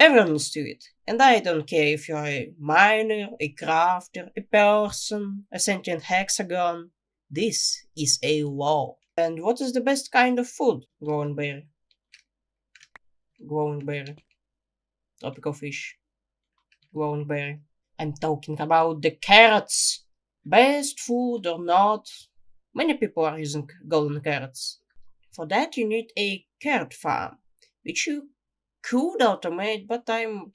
Everyone needs to eat. And I don't care if you're a miner, a crafter, a person, a sentient hexagon. This is a law. And what is the best kind of food? Growing berry. Growing berry. Tropical fish. Growing berry. I'm talking about the carrots. Best food or not, many people are using golden carrots. For that you need a carrot farm, which you could automate, but I'm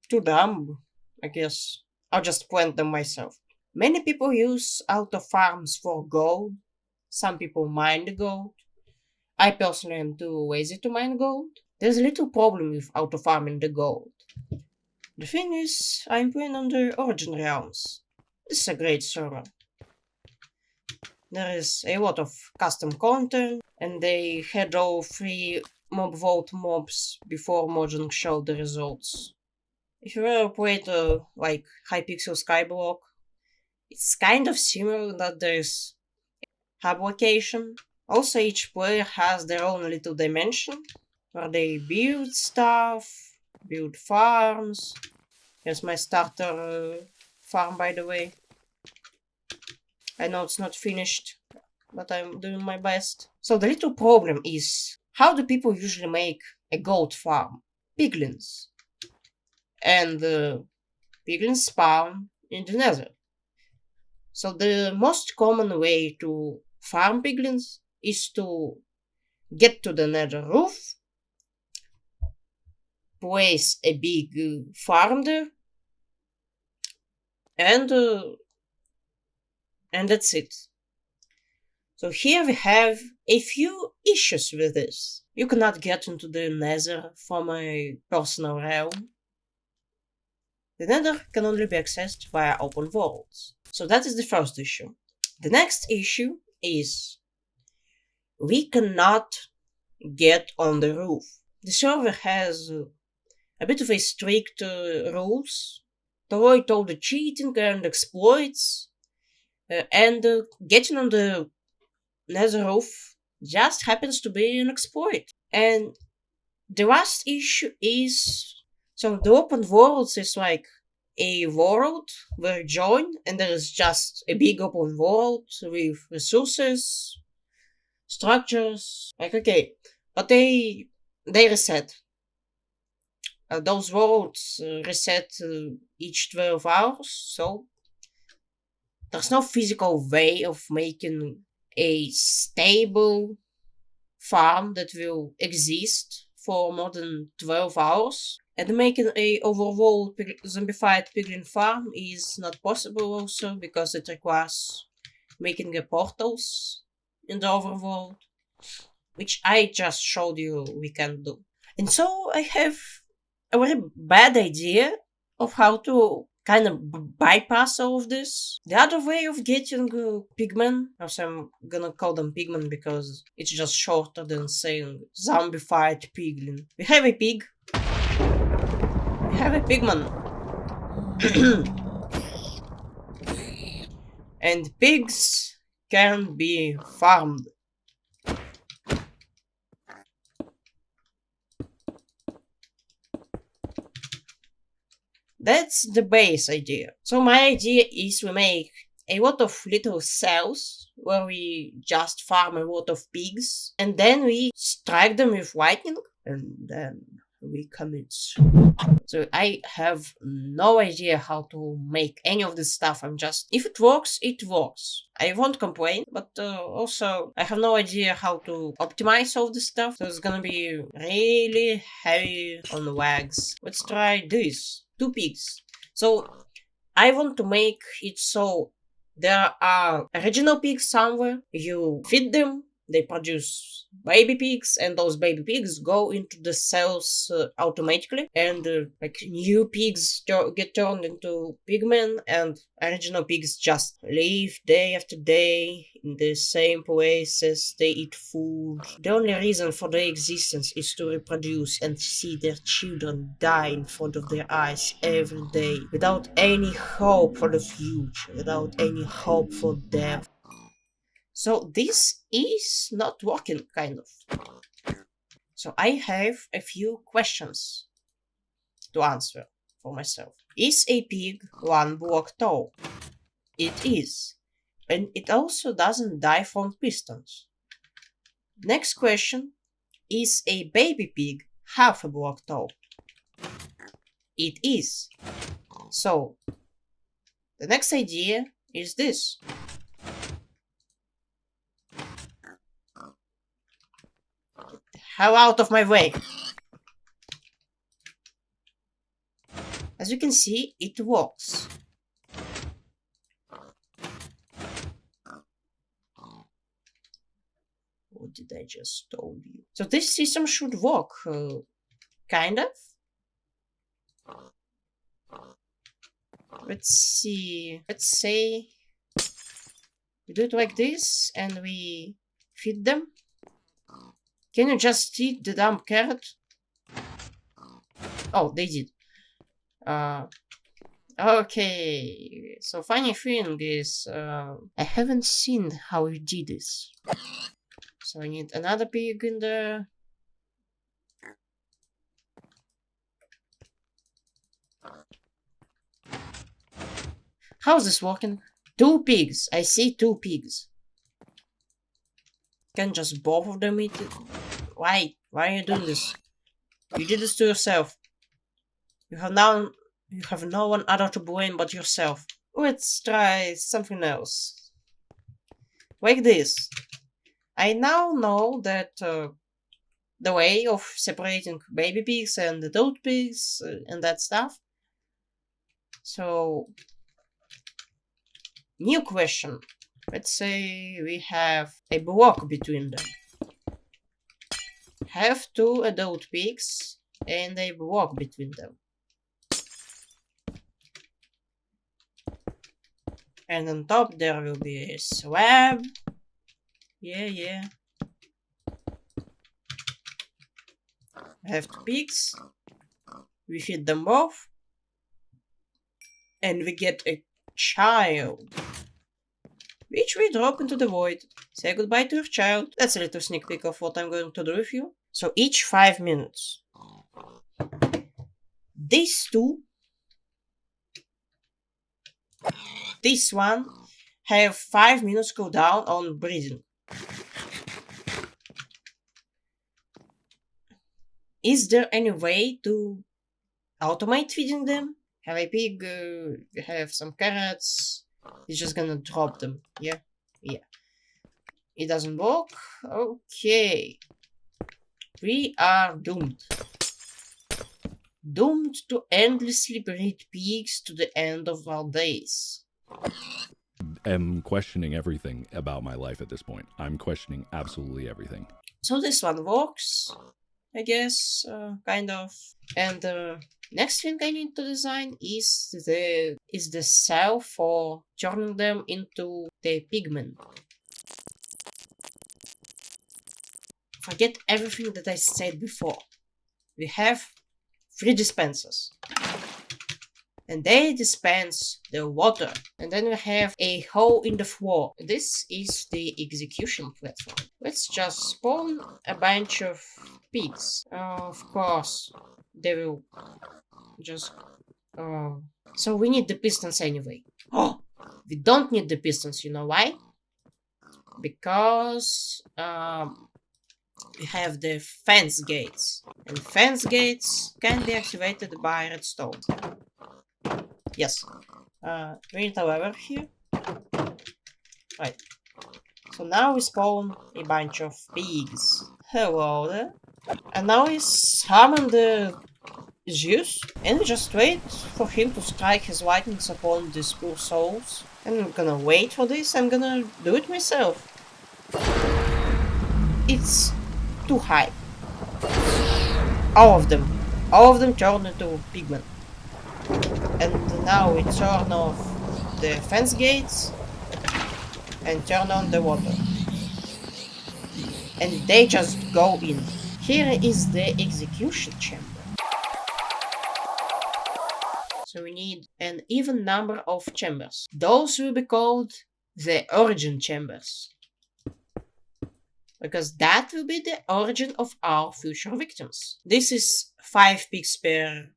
too dumb. I guess I'll just plant them myself. Many people use auto farms for gold. Some people mine the gold. I personally am too lazy to mine gold. There's a little problem with auto farming the gold. The thing is, I'm playing on the Origin realms. This is a great server. There is a lot of custom content, and they had all 3 mob vote mobs before Mojang showed the results. If you ever played like Hypixel Skyblock, it's kind of similar that there's hub location. Also, each player has their own little dimension where they build stuff, build farms. Here's my starter farm, by the way. I know it's not finished, but I'm doing my best. So the little problem is, how do people usually make a gold farm? Piglins. And piglins spawn in the nether. So the most common way to farm piglins is to get to the nether roof, place a big farm there, and that's it. So here we have a few issues with this. You cannot get into the nether from a personal realm. The nether can only be accessed via open worlds. So that is the first issue. The next issue is we cannot get on the roof. The server has a bit of a strict rules to avoid all the cheating and exploits. And getting on the nether roof just happens to be an exploit. And the last issue is, so the open worlds is like a world where you join, and there is just a big open world with resources, structures. Like, okay, but they reset. Those worlds reset each 12 hours, so there's no physical way of making a stable farm that will exist for more than 12 hours. And making a overworld zombified piglin farm is not possible also because it requires making a portals in the overworld, which I just showed you we can do. And so I have a very bad idea of how to kind of bypass all of this. The other way of getting pigmen, also I'm gonna call them pigmen because it's just shorter than saying zombified piglin. We have a pig. We have a pigman. And pigs can be farmed. That's the base idea. So my idea is we make a lot of little cells where we just farm a lot of pigs, and then we strike them with lightning, and then we commit. So I have no idea how to make any of this stuff. I'm just, if it works, it works. I won't complain, but also I have no idea how to optimize all this stuff. So it's gonna be really heavy on the legs. Let's try this. 2 pigs. So I want to make it so there are original pigs somewhere. You feed them, they produce baby pigs, and those baby pigs go into the cells automatically, and like new pigs get turned into pigmen, and original pigs just live day after day in the same places. They eat food. The only reason for their existence is to reproduce and see their children die in front of their eyes every day, without any hope for the future, without any hope for death. So this is not working, kind of. So I have a few questions. to answer for myself. Is a pig 1 block tall? It is. And it also doesn't die from pistons. Next question. Is a baby pig half a block tall? It is. So, the next idea is this. How out of my way? As you can see, it works. What did I just told you? So this system should work, kind of. Let's see. Let's say we do it like this and we feed them. Can you just eat the damn carrot? Oh, they did. Okay. So funny thing is, I haven't seen how you did this. So I need another pig in there. How's this working? 2 pigs. I see 2 pigs. Can just both of them eat it? Why? Why are you doing this? You did this to yourself. You have no one other to blame but yourself. Let's try something else. Like this. I now know that the way of separating baby pigs and adult pigs and that stuff. So, new question. Let's say we have a block between them. Have 2 adult pigs and a block between them. And on top there will be a slab. Yeah. I have 2 pigs. We feed them both. And we get a child. Which we drop into the void. Say goodbye to your child. That's a little sneak peek of what I'm going to do with you. So each 5 minutes. These 2. This one have 5 minutes cooldown on breathing. Is there any way to automate feeding them? Have a pig, have some carrots. It's just gonna drop them. Yeah. It doesn't work. Okay. We are doomed. Doomed to endlessly breed pigs to the end of our days. I'm questioning everything about my life at this point. I'm questioning absolutely everything. So this one works, I guess, kind of. And the next thing I need to design is the cell for turning them into the pigmen. Forget everything that I said before. We have 3 dispensers. And they dispense the water. And then we have a hole in the floor. This is the execution platform. Let's just spawn a bunch of pigs. Of course, they will just... So we need the pistons anyway. Oh, we don't need the pistons, you know why? Because we have the fence gates. And fence gates can be activated by redstone. Yes. We need a lever here. Right. So now we spawn a bunch of pigs. Hello there. And now we summon the Zeus. And we just wait for him to strike his lightnings upon these poor souls. And I'm gonna wait for this. I'm gonna do it myself. It's too high. All of them turn into pigmen. And now we turn off the fence gates and turn on the water. And they just go in. Here is the execution chamber. So we need an even number of chambers. Those will be called the origin chambers. Because that will be the origin of our future victims. This is 5 pigs per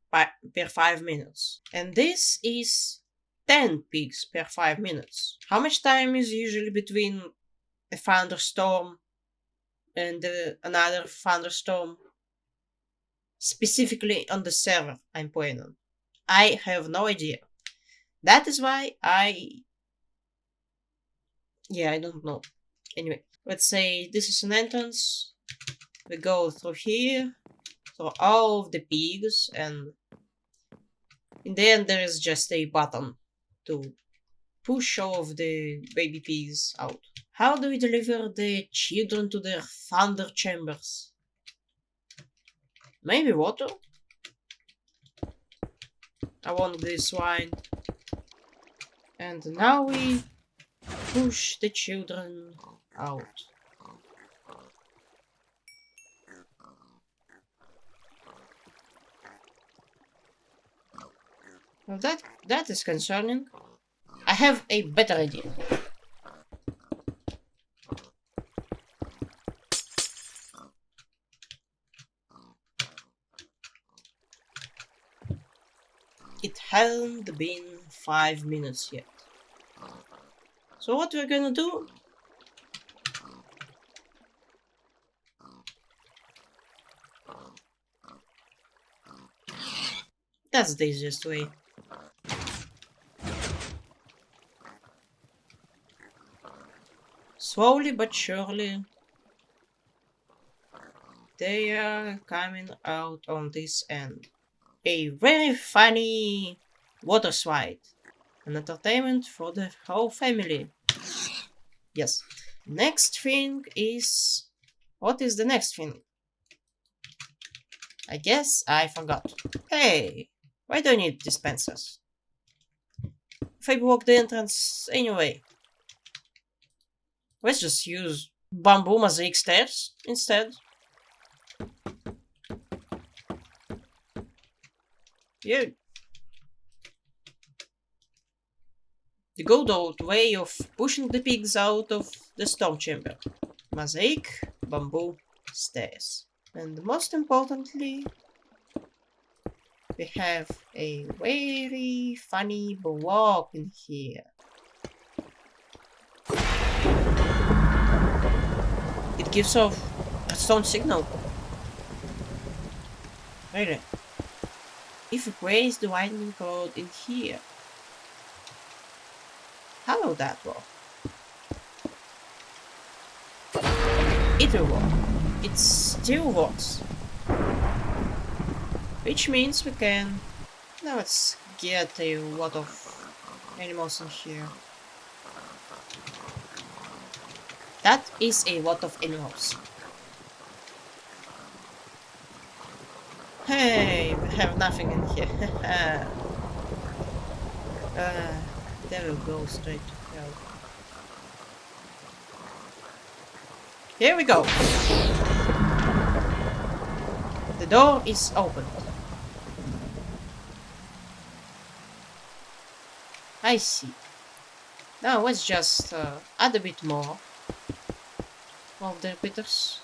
per 5 minutes. And this is 10 pigs per 5 minutes. How much time is usually between a thunderstorm and another thunderstorm? Specifically on the server I'm playing on. I have no idea. That is why I don't know. Anyway, let's say this is an entrance. We go through here, through all of the pigs, and in the end there is just a button to push all of the baby pigs out. How do we deliver the children to their thunder chambers? Maybe water? I want this wine. And now we push the children out. Well, that is concerning. I have a better idea. It hasn't been 5 minutes yet. So what we're gonna do? That's the easiest way. Slowly but surely, they are coming out on this end. A very funny water slide. An entertainment for the whole family. Yes. Next thing is... What is the next thing? I guess I forgot. Hey, why do I need dispensers? If I block the entrance anyway. Let's just use bamboo mosaic stairs instead. Yeah. The good old way of pushing the pigs out of the storm chamber. Mosaic, bamboo, stairs. And most importantly, we have a very funny block in here. It gives off a stone signal. Really. If we place the lightning rod in here, how will that work? It will work. It still works. Which means we can... Now let's get a lot of animals in here. That is a lot of animals. Hey, we have nothing in here. There will go straight to hell. Here we go. The door is opened. I see. Now let's just add a bit more of the repeaters.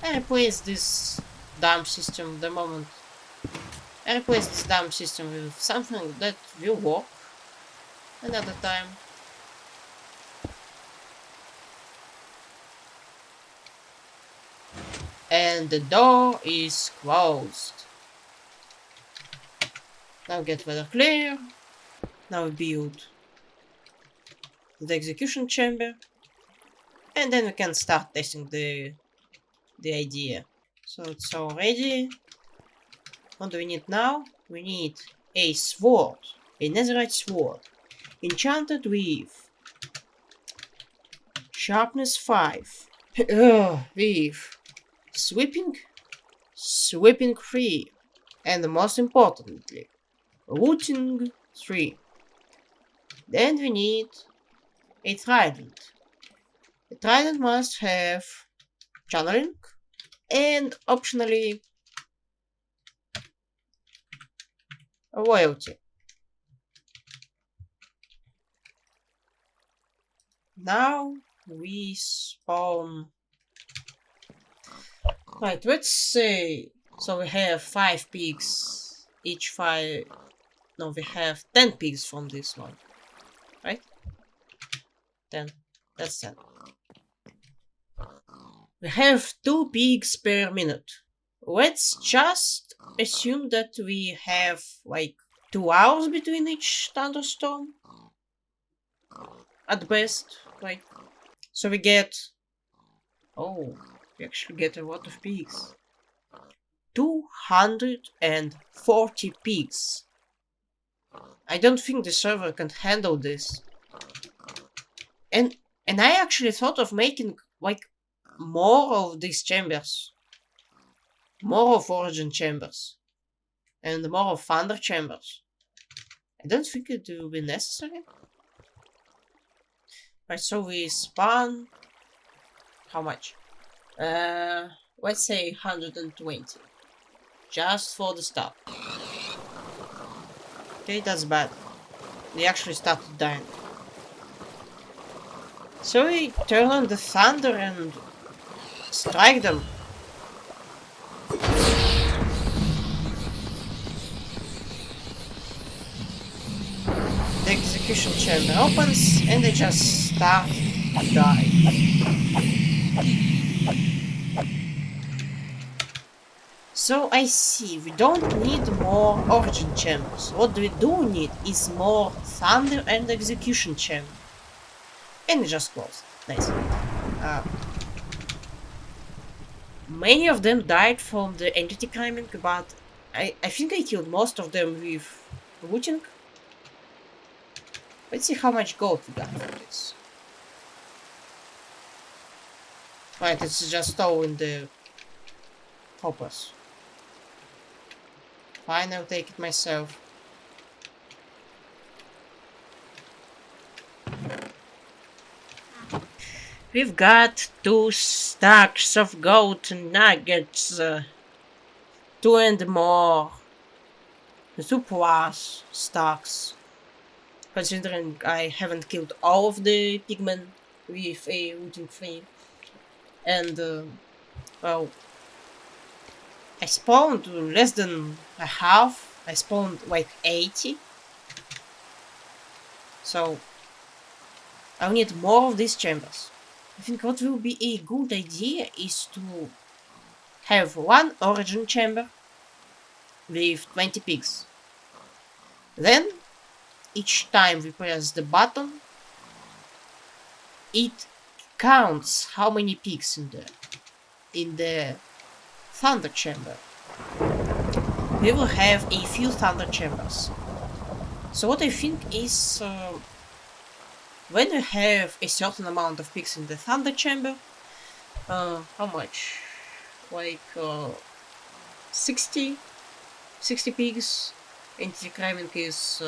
I replace this dump system the moment. I replace this dump system with something that will work another time. And the door is closed. Now get weather clear. Now we build the execution chamber. And then we can start testing the idea. So it's all ready. What do we need now? We need a sword. A netherite sword. Enchanted with sharpness 5. With sweeping 3. And most importantly, looting 3. Then we need a trident. The trident must have channeling and optionally a loyalty. now we spawn. Right, let's say. So we have 5 pigs. Each 5. No, we have 10 pigs from this one. Right? 10. That's 10. We have 2 pigs per minute. Let's just assume that we have like 2 hours between each thunderstorm. At best, right? So we get. Oh, we actually get a lot of pigs. 240 pigs. I don't think the server can handle this. And I actually thought of making like more of these chambers. More of origin chambers. And more of thunder chambers. I don't think it will be necessary. Right, so we spawn. How much? Let's say 120. Just for the start. Okay, that's bad. They actually started dying. So we turn on the thunder and strike them. The execution chamber opens and they just start to die. So I see, we don't need more origin chambers. What we do need is more thunder and execution chamber. And it just closed. Nice. Many of them died from the entity climbing, but I think I killed most of them with looting. Let's see how much gold we got from this. Right, it's just all in the hoppers. Fine, I'll take it myself. We've got 2 stacks of gold nuggets. 2 and more. 2 plus stacks. Considering I haven't killed all of the pigmen with a looting flame. And, well, I spawned less than a half. I spawned like 80. So, I'll need more of these chambers. I think what will be a good idea is to have 1 origin chamber with 20 pigs. Then, each time we press the button, it counts how many pigs in the thunder chamber. We will have a few thunder chambers. So what I think is when we have a certain amount of pigs in the thunder chamber, how much? Like 60 pigs. Anti-climbing is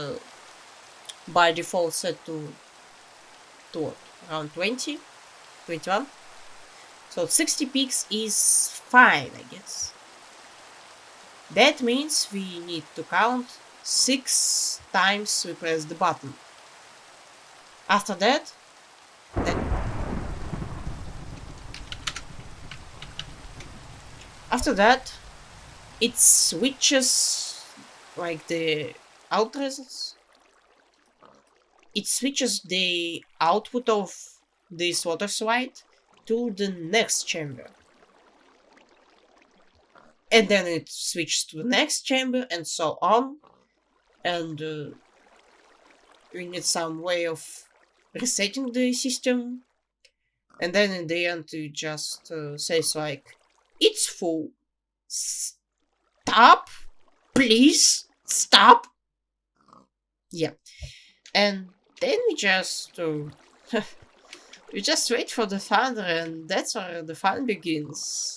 by default set to what? Around 20, 21. So 60 pigs is fine, I guess. That means we need to count 6 times we press the button. After that, it switches like the outputs. It switches the output of this water slide to the next chamber. And then it switches to the next chamber and so on. And we need some way of resetting the system. And then in the end it just says like, it's full. Stop! Please! Stop! Yeah. And then we just we just wait for the thunder, and that's where the fun begins.